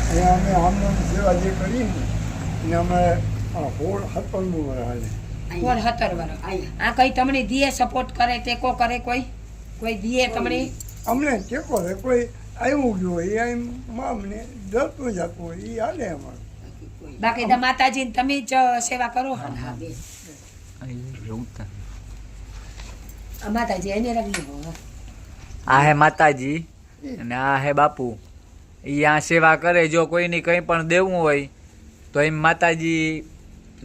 અહીંયા અમે આમનાની સેવા જે કરી ને એને અમે 17મું વર્ષ હાલે. કોણ 17 વર્ષ આ કઈ તમને દીએ સપોર્ટ કરે ટેકો કરે કોઈ દીએ તમને અમને ટેકો છે કોઈ આવ્યું ગયું હોય એ અમને ડરતું જતું હોય એ હાલે અમારું. બાકી તો માતાજીને તમે જ સેવા કરો માતાજી એને રંગી આ હે માતાજી અને આ હે બાપુ. ઈ આ સેવા કરે. જો કોઈની કંઈ પણ દેવું હોય તો એમ માતાજી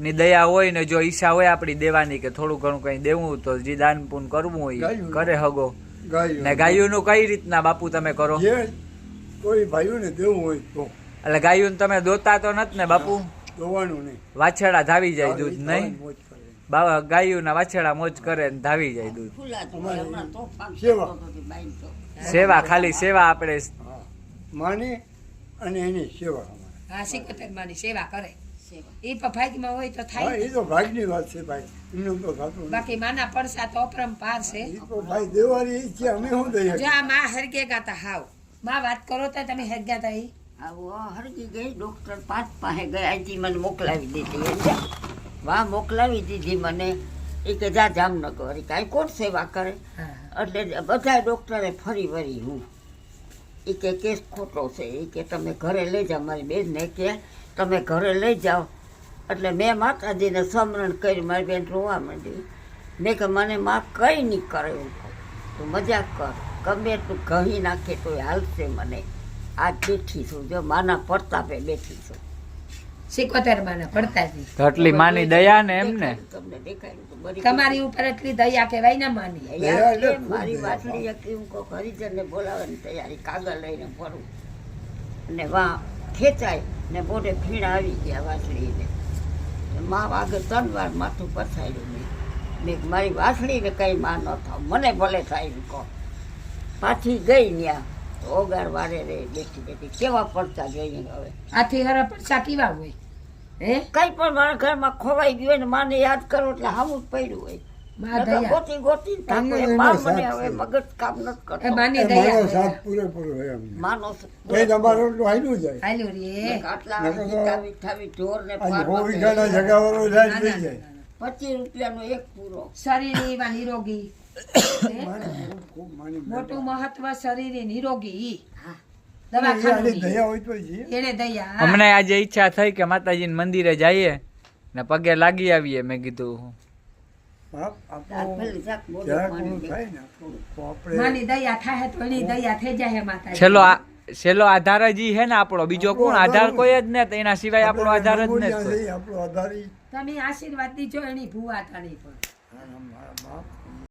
ની દયા હોય ને જો ઈચ્છા હોય આપણી દેવાની કે થોડું ઘણું કંઈ દેવું તો જે દાન પૂન કરવું હોય કરે હગો. ને ગાયુંનું કઈ રીતના બાપુ તમે કરો? કોઈ ભાઈઓને દેવું હોય તો. એટલે ગાયુંને તમે દોતા તો નથી ને બાપુ? દોવાનું નહીં. વાછરડા ધાવી જાય દૂધ નહીં? ગાયુંના વાછરડા મોજ કરે ને ધાવી જાય દૂધ. સેવા ખાલી સેવા આપણે માની અને એની સેવા. હા 77 માની સેવા કરે એ ભાગ્યમાં હોય તો થાય. એ તો ભાગની વાત છે ભાઈ, એમનું તો થતું. બાકી માના પડસા તો અપરંપાર છે. એ તો ભાઈ દેવાની ઈચ્છા અમે શું દઈએ. જો આ માં હરગે ગાતા હાવ માં વાત કરો તો તમે હરગ્યા તા ઈ હરગી ગઈ. ડોક્ટર 5 પાસે ગઈ. અહીંથી મને મોકલાવી દીધી. વાહ મોકલાવી દીધી મને. એ કે જા જામનગર. કાંઈ કોણ સેવા કરે? એટલે બધા ડોક્ટરે ફરી વળી હું એ કે કેસ ખોટો છે. એ કે તમે ઘરે લઈ જાઓ. મારી બેનને કે તમે ઘરે લઈ જાઓ. એટલે મેં માતાજીને સ્મરણ કરી. મારી બેન રોવા માંડી. મેં કે મને માં કંઈ નહીં કરે એવું કહું. તું મજાક કર, ગમે તું કહી નાખે તો હાલશે. મને આજ બેઠી છું, જો માના પ્રતાપે બેઠી છું. 77 માના પડતાજી એટલી માની દયા ને એમને તમને દેખાડ્યું તો બરી તમારી ઉપર એટલી દયા કહેવાય ને માની. મારી વાસળી કેવું કોક હરિજનને બોલાવવાની તૈયારી. કાગળ લઈને ફરું અને વાહ ખેંચાય ને મોઢે ફીણ આવી ગયા વાસળીને. માં વાગે 3 વાર માથું પછાડ્યું. મેં મારી વાસળીને કંઈ માં ન થાવ, મને ભલે થાય એમ કહો. પાછી ગઈ ત્યાં ઓગાર વારે રે બેઠી કેવા પડતા જોઈએ. હવે આથી હરા પડસા કેવા હોય હે? કઈ પણ મારા ઘરમાં ખોવાઈ ગયું હોય ને માને યાદ કરો એટલે હામું જ પડ્યું હોય. માં દયા ગોતી ગોતી મને હવે મગજ કામ નથી એ કરતો. માની મારો દયા સાથ પૂરેપૂરો હોય અમને. માનો કઈ તમારો એટલું હાલ્યું જાય. હાલ્યો રે આટલા હિતાવી ઠાવી ઢોર ને આજે 100 વીઘાના જગાવાળો જાય લઈ જાય. 25 રૂપિયાનો એક પૂરો. શરીર એવા નિરોગી ખૂબ માની મોટું મહત્વ શરીર નિરોગી ઈ એની દવાખાનું દયા હોય તો જી. એને દયા અમને આજે ઈચ્છા થઈ કે માતાજીને મંદિરે જઈએ ને પગે લાગી આવીએ. મેં કીધું બાપ આ આપણો પેલી જાક બોલો જરાક માની ઓલું દે. થાય ને તો આપણે માની દયા થાય તો એની દયા થઈ જાય માતા. છેલ્લો આધાર જ ઈ હે ને આપણો. બીજો કોણ આધાર કોઈ જ ને એના સિવાય આપણો આધાર જ ને. આપણો આધાર ઈ. તમે આશીર્વાદ દીજો એની ભૂવા થાણી પર. મારા બાપ